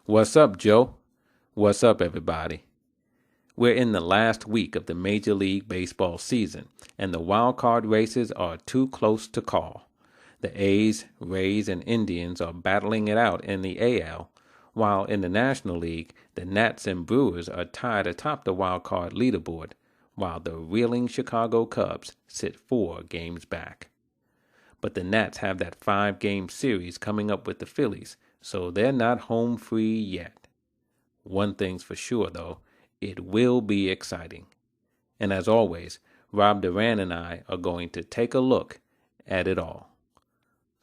What's up, Joe? What's up, everybody? We're in the last week of the Major League Baseball season, and the wild card races are too close to call. The A's, Rays, and Indians are battling it out in the AL, while in the National League, the Nats and Brewers are tied atop the wild card leaderboard, while the reeling Chicago Cubs sit 4 games back. But the Nats have that 5-game series coming up with the Phillies, so they're not home free yet. One thing's for sure, though, it will be exciting. And as always, Rob Duran and I are going to take a look at it all.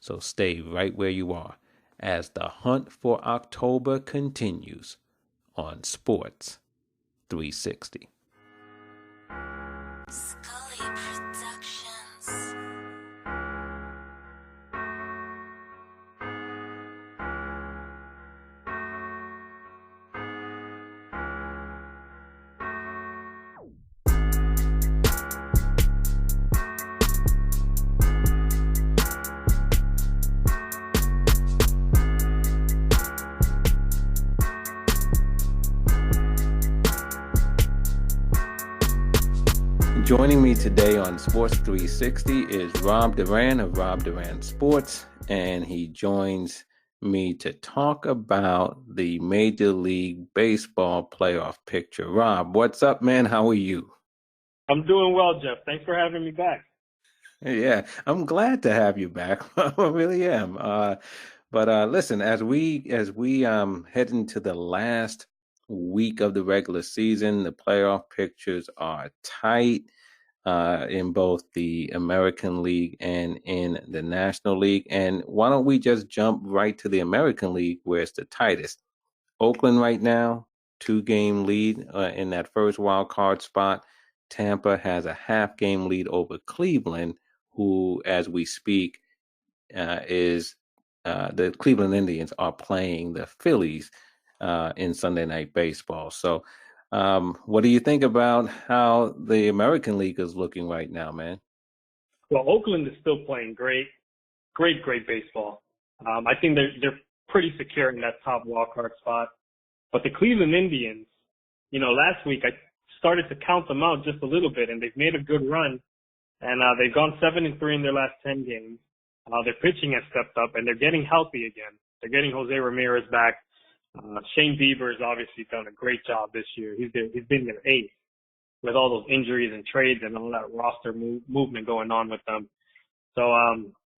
So stay right where you are as the hunt for October continues on Sports 360. Scully Productions. Joining me today on Sports 360 is Rob Duran of Rob Duran Sports, and he joins me to talk about the Major League Baseball playoff picture. Rob, what's up, man? How are you? I'm doing well, Jeff. Thanks for having me back. Yeah, I'm glad to have you back. I really am. But listen, as we head into the last week of the regular season, the playoff pictures are tight in both the American League and in the National League. And why don't we just jump right to the American League, where it's the tightest? Oakland right now, 2-game lead in that first wild card spot. Tampa has a half-game lead over Cleveland, who, as we speak, is the Cleveland Indians are playing the Phillies in Sunday Night Baseball. So what do you think about how the American League is looking right now, man? Well, Oakland is still playing great baseball. I think they're pretty secure in that top wild card spot. But the Cleveland Indians, last week I started to count them out just a little bit, and they've made a good run. And they've gone 7-3 in their last 10 games. Their pitching has stepped up, and they're getting healthy again. They're getting Jose Ramirez back. Shane Bieber has obviously done a great job this year. He's been their ace with all those injuries and trades and all that roster movement going on with them. So,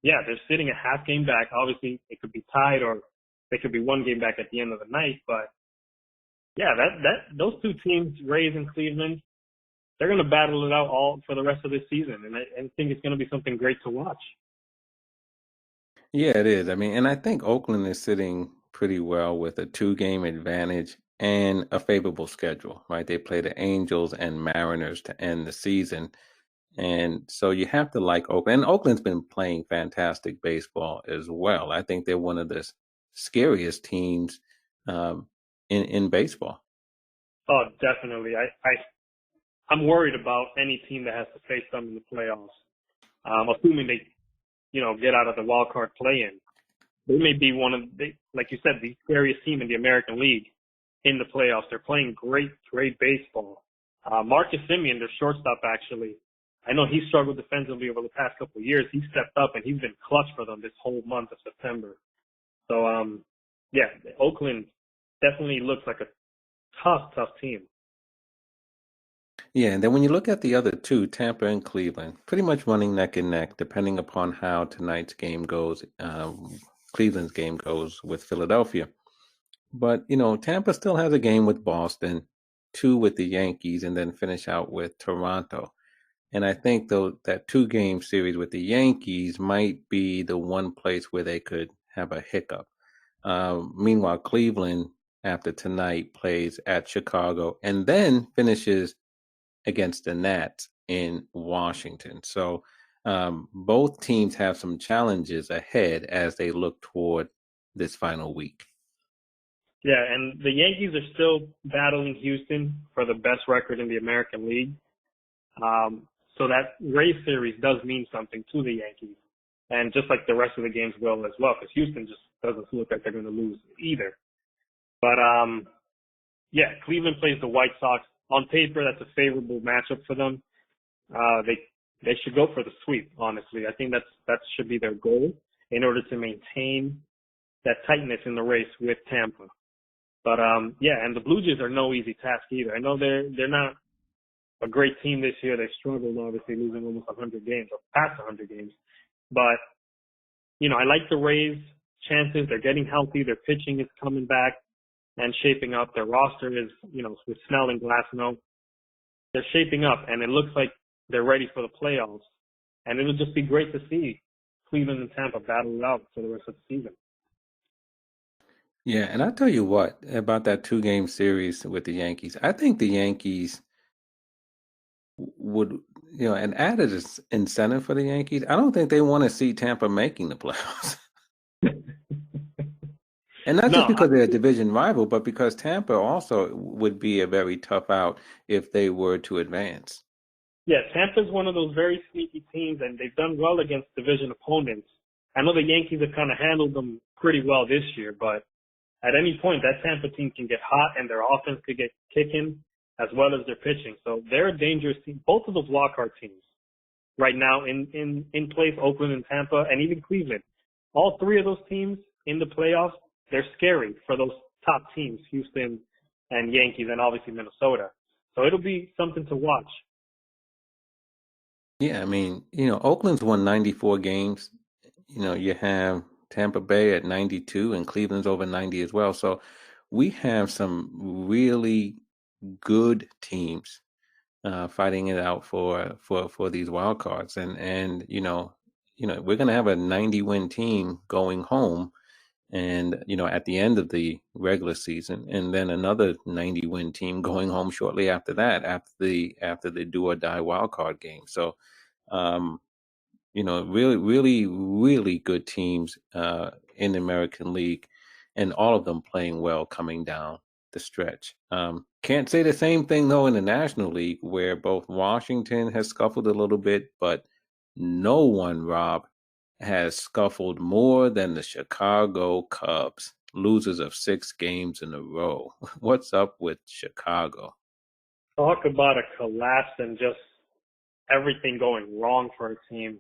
they're sitting a half game back. Obviously, it could be tied or they could be 1 game back at the end of the night. But, those two teams, Rays and Cleveland, they're going to battle it out all for the rest of this season. And I think it's going to be something great to watch. Yeah, it is. I mean, and I think Oakland is sitting pretty well with a 2-game advantage and a favorable schedule, right? They play the Angels and Mariners to end the season. And so you have to like Oakland. And Oakland's been playing fantastic baseball as well. I think they're one of the scariest teams in baseball. Oh, definitely. I'm worried about any team that has to face them in the playoffs. Assuming they, get out of the wild card play-in. They may be like you said, the scariest team in the American League in the playoffs. They're playing great baseball. Marcus Semien, their shortstop, actually, I know he struggled defensively over the past couple of years. He stepped up, and he's been clutch for them this whole month of September. So, Oakland definitely looks like a tough team. Yeah, and then when you look at the other two, Tampa and Cleveland, pretty much running neck and neck, depending upon how tonight's game goes. Cleveland's game goes with Philadelphia. But, Tampa still has a game with Boston, 2 with the Yankees, and then finish out with Toronto. And I think, though, that 2-game series with the Yankees might be the one place where they could have a hiccup. Meanwhile, Cleveland, after tonight, plays at Chicago and then finishes against the Nats in Washington. So both teams have some challenges ahead as they look toward this final week. Yeah, and the Yankees are still battling Houston for the best record in the American League. So that Rays series does mean something to the Yankees. And just like the rest of the games will as well, because Houston just doesn't look like they're going to lose either. But yeah, Cleveland plays the White Sox. On paper, that's a favorable matchup for them. They should go for the sweep, honestly. I think that should be their goal in order to maintain that tightness in the race with Tampa. But yeah, and the Blue Jays are no easy task either. I know they're not a great team this year. They've struggled, obviously, losing almost 100 games or past 100 games. But you know, I like the Rays' chances. They're getting healthy. Their pitching is coming back and shaping up. Their roster is, you know, with Snell and Glasnow, they're shaping up, and it looks like they're ready for the playoffs. And it'll just be great to see Cleveland and Tampa battle it out for the rest of the season. Yeah, and I tell you what about that 2-game series with the Yankees. I think the Yankees would, you know, an added incentive for the Yankees. I don't think they want to see Tampa making the playoffs. And not just No, because they're a division rival, but because Tampa also would be a very tough out if they were to advance. yeah, Tampa's one of those very sneaky teams, and they've done well against division opponents. I know the Yankees have kind of handled them pretty well this year, but at any point, that Tampa team can get hot and their offense could get kicking as well as their pitching. So they're a dangerous team. Both of those wild card teams right now in place, Oakland and Tampa, and even Cleveland. All three of those teams in the playoffs, they're scary for those top teams, Houston and Yankees and obviously Minnesota. So it'll be something to watch. Yeah, I mean, you know, Oakland's won 94 games. You know, you have Tampa Bay at 92 and Cleveland's over 90 as well. So we have some really good teams fighting it out for these wild cards. And we're going to have a 90-win team going home, and you know, at the end of the regular season, and then another 90-win team going home shortly after that, after the do or die wild card game. So um, you know, really, really, really good teams in the American League, and all of them playing well coming down the stretch. Can't say the same thing though in the National League, where both Washington has scuffled a little bit, but no one, Rob, has scuffled more than the Chicago Cubs, losers of 6 games in a row. What's up with Chicago? Talk about a collapse and just everything going wrong for a team.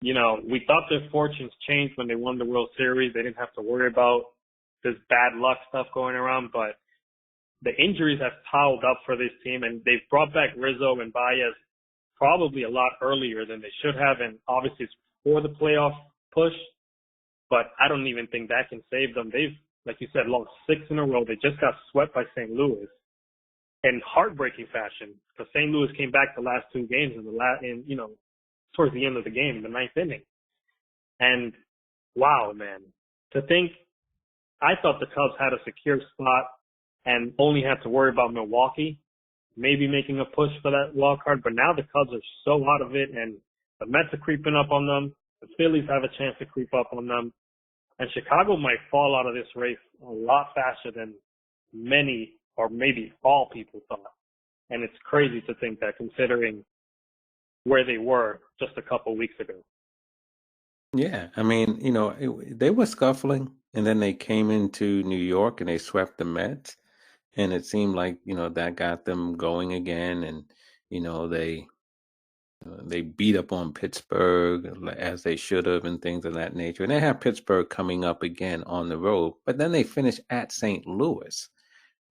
You know, we thought their fortunes changed when they won the World Series. They didn't have to worry about this bad luck stuff going around, but the injuries have piled up for this team, and they've brought back Rizzo and Baez probably a lot earlier than they should have, and obviously it's for the playoff push, but I don't even think that can save them. They've, like you said, lost 6 in a row. They just got swept by St. Louis in heartbreaking fashion, because St. Louis came back the last 2 games towards the end of the game, the 9th inning. And wow, man, to think, I thought the Cubs had a secure spot and only had to worry about Milwaukee maybe making a push for that wild card, but now the Cubs are so out of it, and the Mets are creeping up on them. The Phillies have a chance to creep up on them, and Chicago might fall out of this race a lot faster than many or maybe all people thought. And it's crazy to think that, considering where they were just a couple weeks ago. Yeah, I mean, you know, they were scuffling, and then they came into New York and they swept the Mets, and it seemed like, you know, that got them going again, and you know, they beat up on Pittsburgh as they should have, and things of that nature. And they have Pittsburgh coming up again on the road, but then they finish at St. Louis.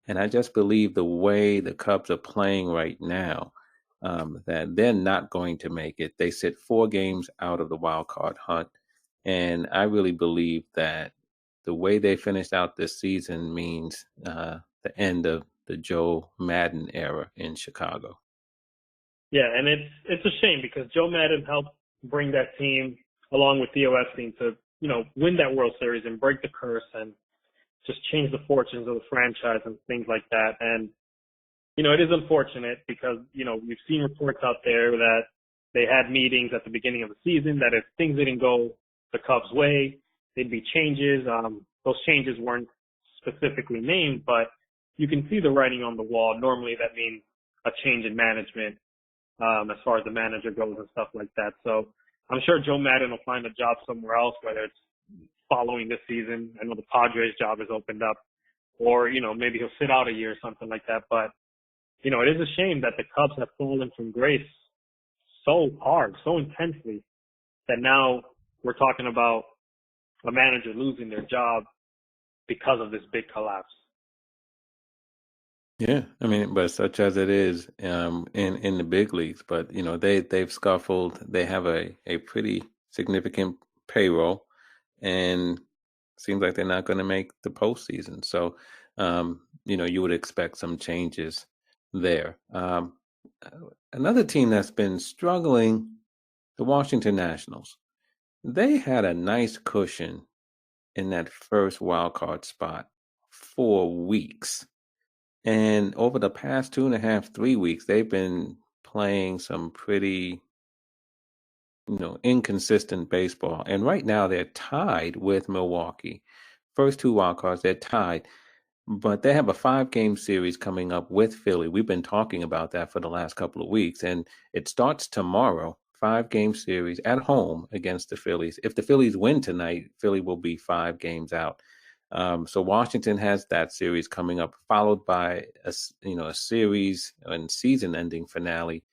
And I just believe the way the Cubs are playing right now, that they're not going to make it. They sit 4 games out of the wild card hunt. And I really believe that the way they finished out this season means the end of the Joe Madden era in Chicago. Yeah, and it's a shame because Joe Madden helped bring that team along with Theo Epstein to, you know, win that World Series and break the curse and just change the fortunes of the franchise and things like that. And, you know, it is unfortunate because, you know, we've seen reports out there that they had meetings at the beginning of the season that if things didn't go the Cubs' way, there'd be changes. Those changes weren't specifically named, but you can see the writing on the wall. Normally that means a change in management, as far as the manager goes and stuff like that. So I'm sure Joe Madden will find a job somewhere else, whether it's following this season. I know the Padres job has opened up, or, maybe he'll sit out a year or something like that. But, it is a shame that the Cubs have fallen from grace so hard, so intensely, that now we're talking about a manager losing their job because of this big collapse. Yeah, I mean, but such as it is in the big leagues, but they've scuffled. They have a pretty significant payroll, and seems like they're not going to make the postseason. So, you would expect some changes there. Another team that's been struggling, the Washington Nationals. They had a nice cushion in that first wild card spot for weeks. And over the past 2.5, 3 weeks, they've been playing some pretty, inconsistent baseball. And right now they're tied with Milwaukee. First two wild cards, they're tied. But they have a 5-game series coming up with Philly. We've been talking about that for the last couple of weeks. And it starts tomorrow, 5-game series at home against the Phillies. If the Phillies win tonight, Philly will be 5 games out. So Washington has that series coming up, followed by a series and season-ending finale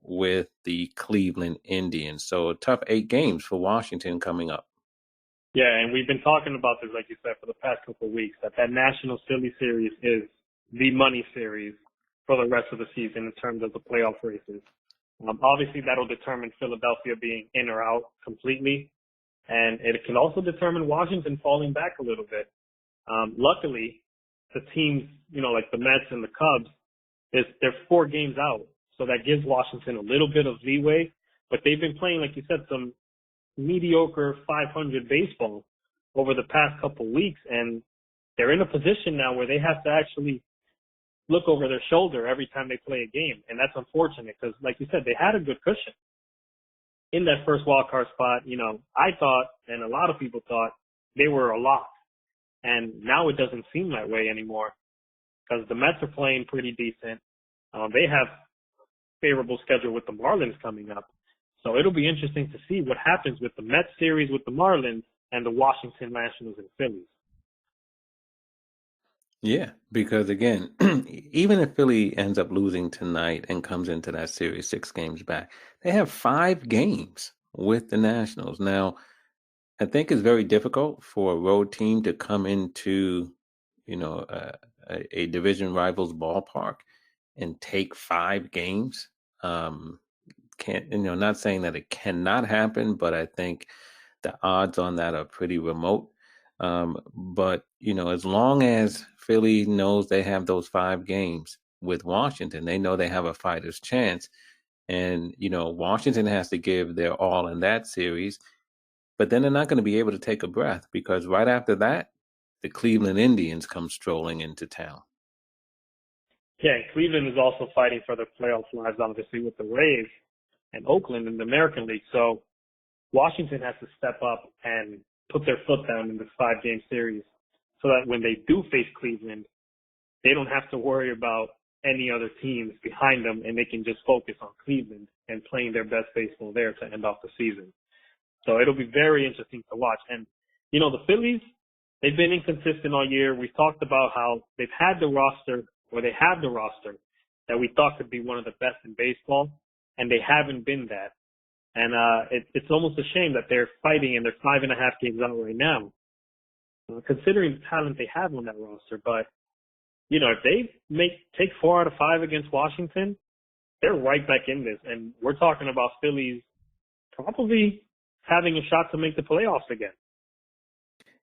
with the Cleveland Indians. So a tough 8 games for Washington coming up. Yeah, and we've been talking about this, like you said, for the past couple of weeks, that National Philly series is the money series for the rest of the season in terms of the playoff races. Obviously, that'll determine Philadelphia being in or out completely. And it can also determine Washington falling back a little bit. Luckily, the teams, like the Mets and the Cubs, they're 4 games out. So that gives Washington a little bit of leeway. But they've been playing, like you said, some mediocre 500 baseball over the past couple weeks. And they're in a position now where they have to actually look over their shoulder every time they play a game. And that's unfortunate because, like you said, they had a good cushion in that first wild card spot. I thought, and a lot of people thought, they were a lock. And now it doesn't seem that way anymore because the Mets are playing pretty decent. They have favorable schedule with the Marlins coming up. So it'll be interesting to see what happens with the Mets series with the Marlins and the Washington Nationals and Phillies. Yeah, because again, even if Philly ends up losing tonight and comes into that series 6 games back, they have 5 games with the Nationals. Now, I think it's very difficult for a road team to come into, a division rival's ballpark and take 5 games. Not saying that it cannot happen, but I think the odds on that are pretty remote. But as long as Philly knows they have those 5 games with Washington, they know they have a fighter's chance. And, Washington has to give their all in that series, but then they're not going to be able to take a breath because right after that, the Cleveland Indians come strolling into town. Yeah, Cleveland is also fighting for their playoff lives, obviously, with the Rays and Oakland in the American League. So Washington has to step up and put their foot down in this 5-game series so that when they do face Cleveland, they don't have to worry about any other teams behind them and they can just focus on Cleveland and playing their best baseball there to end off the season. So it'll be very interesting to watch. And, the Phillies, they've been inconsistent all year. We've talked about how they've had the roster, or they have the roster, that we thought could be one of the best in baseball, and they haven't been that. And it's almost a shame that they're fighting and they're 5.5 games out right now, considering the talent they have on that roster. But, if they take 4 out of 5 against Washington, they're right back in this. And we're talking about Phillies probably having a shot to make the playoffs again.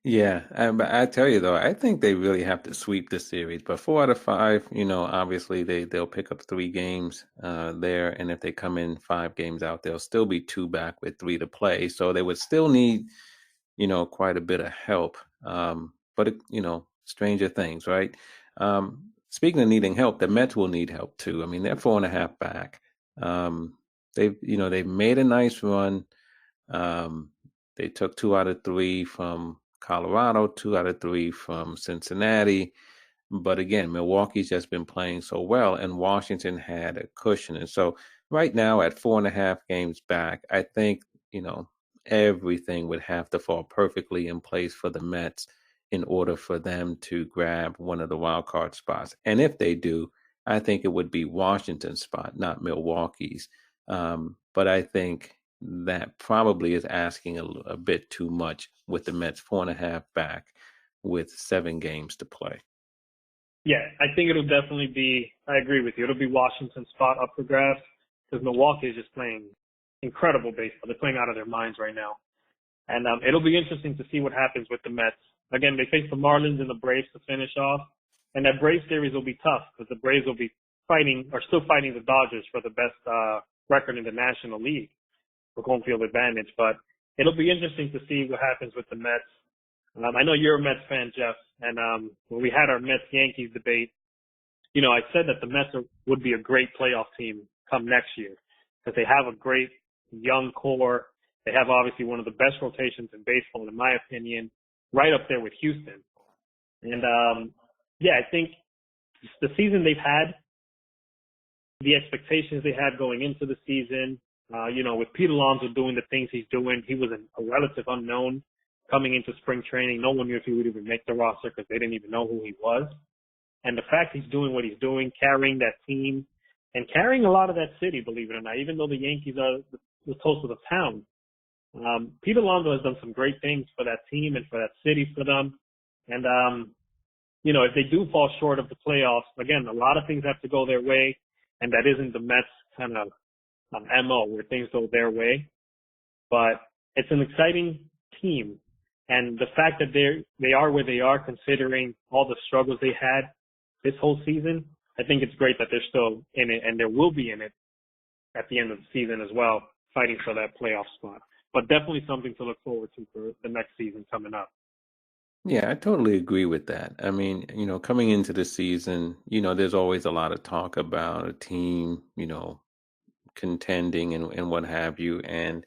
Yeah, but I tell you though, I think they really have to sweep the series. But 4 out of 5, obviously they'll pick up 3 games there, and if they come in 5 games out, they'll still be 2 back with 3 to play. So they would still need, quite a bit of help. But stranger things, right? Speaking of needing help, the Mets will need help too. I mean, they're 4.5 back. They've made a nice run. They took 2 out of 3 from Colorado, 2 out of 3 from Cincinnati. But again, Milwaukee's just been playing so well, and Washington had a cushion. And so right now at 4.5 games back, I think, everything would have to fall perfectly in place for the Mets, in order for them to grab one of the wild card spots. And if they do, I think it would be Washington's spot, not Milwaukee's. But I think that probably is asking a bit too much with the Mets 4.5 back with 7 games to play. Yeah, I think it'll definitely be, I agree with you. It'll be Washington's spot up for grabs because Milwaukee is just playing incredible baseball. They're playing out of their minds right now. And it'll be interesting to see what happens with the Mets. Again, they face the Marlins and the Braves to finish off. And that Braves series will be tough because the Braves will be still fighting the Dodgers for the best record in the National League for home field advantage. But it'll be interesting to see what happens with the Mets. I know you're a Mets fan, Jeff, and when we had our Mets-Yankees debate, I said that the Mets would be a great playoff team come next year because they have a great young core. They have obviously one of the best rotations in baseball, in my opinion, right up there with Houston. And, I think the season they've had, the expectations they had going into the season, with Pete Alonso doing the things he's doing, he was a relative unknown coming into spring training. No one knew if he would even make the roster because they didn't even know who he was. And the fact he's doing what he's doing, carrying that team and carrying a lot of that city, believe it or not, even though the Yankees are the toast of the town, Pete Alonso has done some great things for that team and for that city for them. And, if they do fall short of the playoffs, again, a lot of things have to go their way. And that isn't the Mets kind of MO where things go their way. But it's an exciting team. And the fact that they are where they are, considering all the struggles they had this whole season, I think it's great that they're still in it, and there will be in it at the end of the season as well, fighting for that playoff spot. But definitely something to look forward to for the next season coming up. Yeah, I totally agree with that. I mean, coming into the season, there's always a lot of talk about a team, contending and what have you. And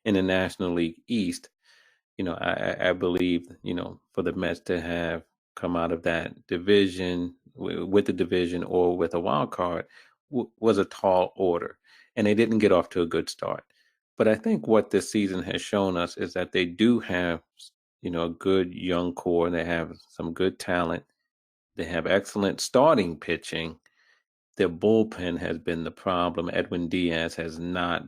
in the National League East, I believe, for the Mets to have come out of that division with the division or with a wild card was a tall order, and they didn't get off to a good start. But I think what this season has shown us is that they do have, a good young core. They have some good talent. They have excellent starting pitching. Their bullpen has been the problem. Edwin Diaz has not,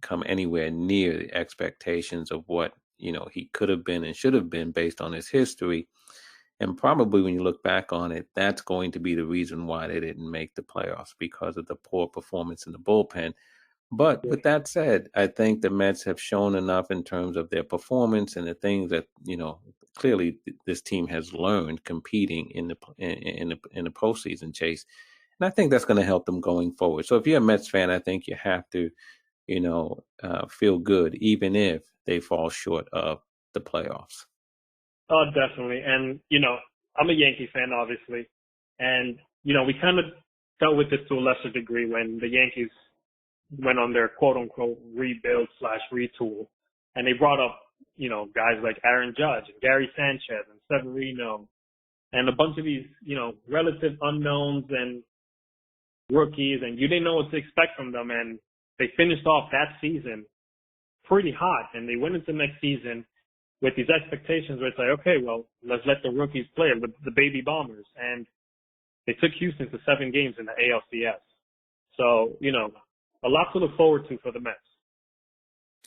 come anywhere near the expectations of what, he could have been and should have been based on his history. And probably when you look back on it, that's going to be the reason why they didn't make the playoffs, because of the poor performance in the bullpen. But with that said, I think the Mets have shown enough in terms of their performance and the things that, clearly this team has learned competing in the postseason chase. And I think that's going to help them going forward. So if you're a Mets fan, I think you have to, feel good, even if they fall short of the playoffs. Oh, definitely. And, I'm a Yankee fan, obviously. And, we kind of dealt with this to a lesser degree when the Yankees went on their quote-unquote rebuild/retool. And they brought up, guys like Aaron Judge and Gary Sanchez and Severino and a bunch of these, relative unknowns and rookies, and you didn't know what to expect from them. And they finished off that season pretty hot, and they went into next season with these expectations where it's like, okay, well, let's let the rookies play with the baby Bombers. And they took Houston to 7 games in the ALCS. So, a lot to look forward to for the Mets.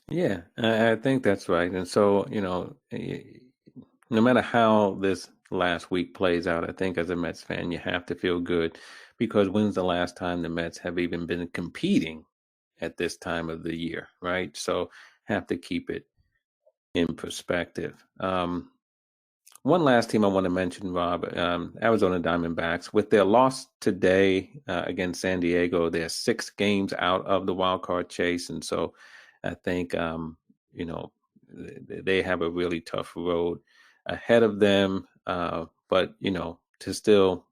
Yeah, I think that's right. And so, no matter how this last week plays out, I think as a Mets fan, you have to feel good, because when's the last time the Mets have even been competing at this time of the year, right? So have to keep it in perspective. One last team I want to mention, Rob, Arizona Diamondbacks. With their loss today against San Diego, they're 6 games out of the wild card chase. And so I think, they have a really tough road ahead of them. But, to still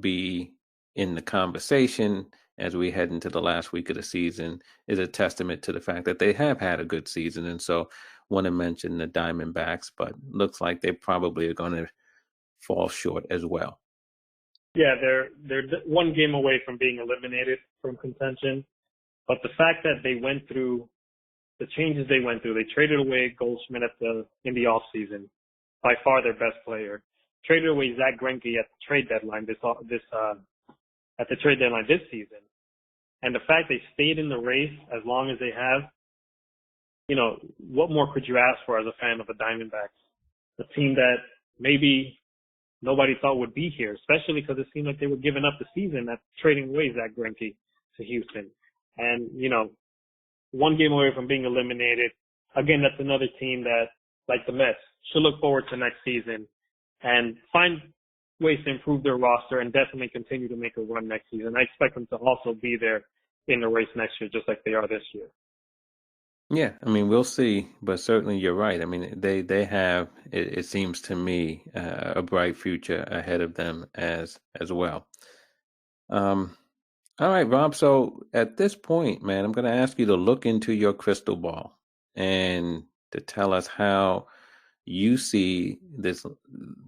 be in the conversation as we head into the last week of the season is a testament to the fact that they have had a good season. And so want to mention the Diamondbacks, but looks like they probably are going to fall short as well. Yeah, they're 1 game away from being eliminated from contention. But the fact that they went through the changes they went through, they traded away Goldschmidt in the offseason. by far their best player. Traded away Zach Greinke at the trade deadline this season. And the fact they stayed in the race as long as they have, what more could you ask for as a fan of the Diamondbacks? A team that maybe nobody thought would be here, especially because it seemed like they were giving up the season at trading away Zach Greinke to Houston. And, one game away from being eliminated. Again, that's another team that, like the Mets, should look forward to next season and find ways to improve their roster and definitely continue to make a run next season. I expect them to also be there in the race next year, just like they are this year. Yeah, I mean, we'll see, but certainly you're right. I mean, they have, it seems to me, a bright future ahead of them as well. All right, Rob. So at this point, man, I'm going to ask you to look into your crystal ball and to tell us how you see the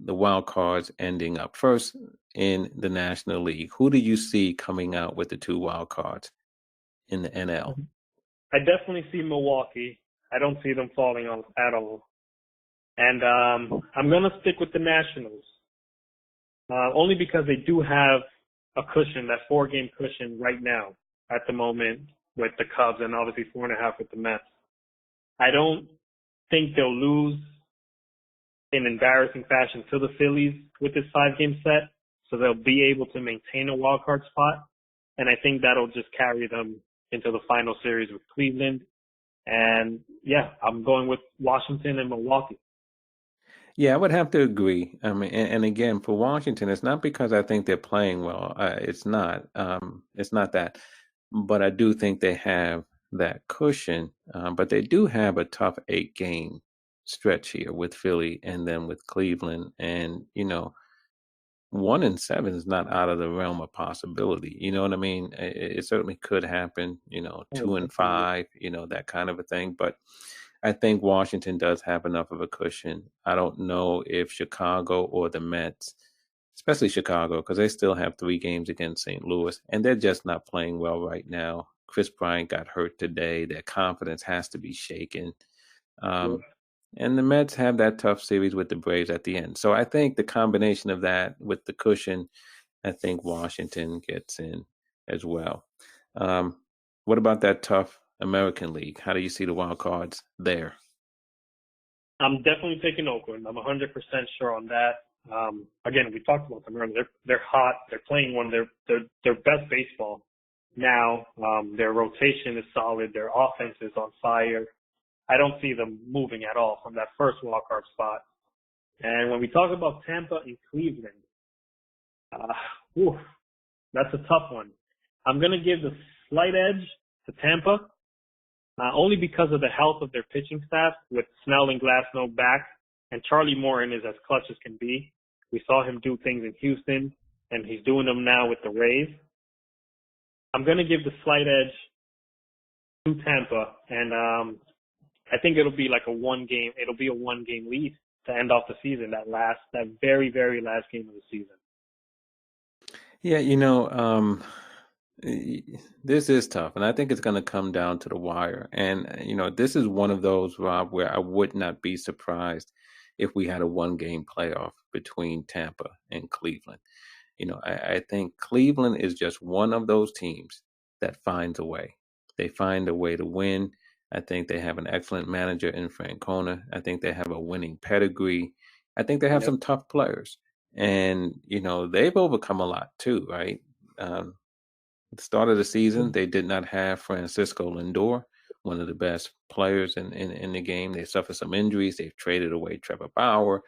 wild cards ending up. First, in the National League, who do you see coming out with the 2 wild cards in the NL? I definitely see Milwaukee. I don't see them falling off at all. And I'm going to stick with the Nationals, only because they do have a cushion, that 4-game cushion right now at the moment with the Cubs and obviously 4.5 with the Mets. I don't think they'll lose in embarrassing fashion to the Phillies with this 5-game set, so they'll be able to maintain a wild card spot. And I think that'll just carry them into the final series with Cleveland. And yeah, I'm going with Washington and Milwaukee. Yeah, I would have to agree. I mean, and again, for Washington, it's not because I think they're playing well. It's not. It's not that. But I do think they have that cushion. But they do have a tough 8-game stretch here with Philly and then with Cleveland. And, 1-7 is not out of the realm of possibility. You know what I mean? It certainly could happen, 2-5, that kind of a thing. But I think Washington does have enough of a cushion. I don't know if Chicago or the Mets, especially Chicago, because they still have 3 games against St. Louis, and they're just not playing well right now. Chris Bryant got hurt today. Their confidence has to be shaken. And the Mets have that tough series with the Braves at the end. So I think the combination of that with the cushion, I think Washington gets in as well. What about that tough American League? How do you see the wild cards there? I'm definitely taking Oakland. I'm 100% sure on that. Again, we talked about them earlier. They're hot. They're playing one of their best baseball now. Their rotation is solid. Their offense is on fire. I don't see them moving at all from that first wild card spot. And when we talk about Tampa and Cleveland, that's a tough one. I'm going to give the slight edge to Tampa, only because of the health of their pitching staff with Snell and Glasnow back, and Charlie Morton is as clutch as can be. We saw him do things in Houston, and he's doing them now with the Rays. I'm going to give the slight edge to Tampa, and I think it'll be like a 1-game lead to end off the season, that very, very last game of the season. Yeah, this is tough, and I think it's going to come down to the wire. And, this is one of those, Rob, where I would not be surprised if we had a 1-game playoff between Tampa and Cleveland. I think Cleveland is just one of those teams that finds a way. They find a way to win. I think they have an excellent manager in Francona. I think they have a winning pedigree. I think they have some tough players. And, they've overcome a lot too, right? At the start of the season, they did not have Francisco Lindor, one of the best players in the game. They suffered some injuries. They've traded away Trevor Bauer.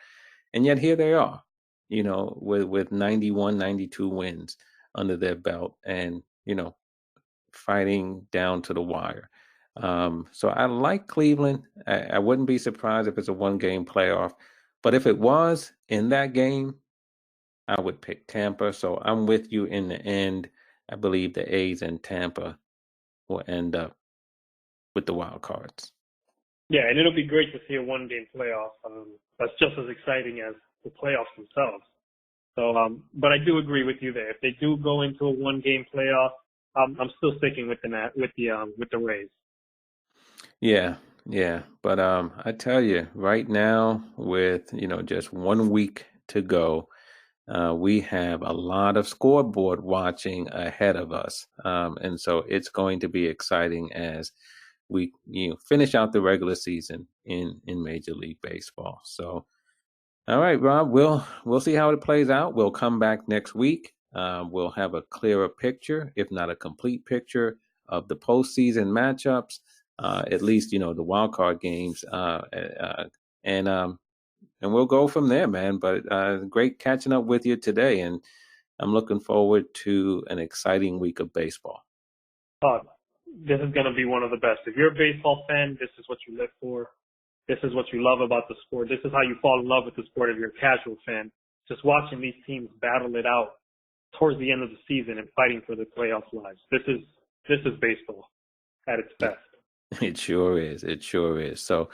And yet here they are, with 91, 92 wins under their belt and, fighting down to the wire. So I like Cleveland. I wouldn't be surprised if it's a 1-game playoff. But if it was in that game, I would pick Tampa. So I'm with you in the end. I believe the A's and Tampa will end up with the wild cards. Yeah, and it'll be great to see a 1-game playoff. That's just as exciting as the playoffs themselves. So, but I do agree with you there. If they do go into a 1-game playoff, I'm still sticking with the Rays. Yeah, Yeah, but I tell you, right now, with just 1 week to go, we have a lot of scoreboard watching ahead of us, and so it's going to be exciting as we finish out the regular season in Major League Baseball. So, all right, Rob, we'll see how it plays out. We'll come back next week. We'll have a clearer picture, if not a complete picture, of the postseason matchups. At least the wild card games, and and we'll go from there, man. But great catching up with you today, and I'm looking forward to an exciting week of baseball. Uh, this is going to be one of the best. If you're a baseball fan, this is what you live for. This is what you love about the sport. This is how you fall in love with the sport if you're a casual fan. Just watching these teams battle it out towards the end of the season and fighting for their playoff lives. This is baseball at its best. It sure is. It sure is. So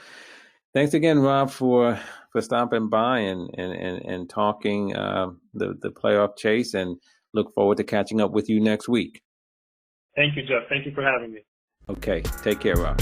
thanks again, Rob, for stopping by and talking the playoff chase, and look forward to catching up with you next week. Thank you, Jeff. Thank you for having me. Okay. Take care, Rob.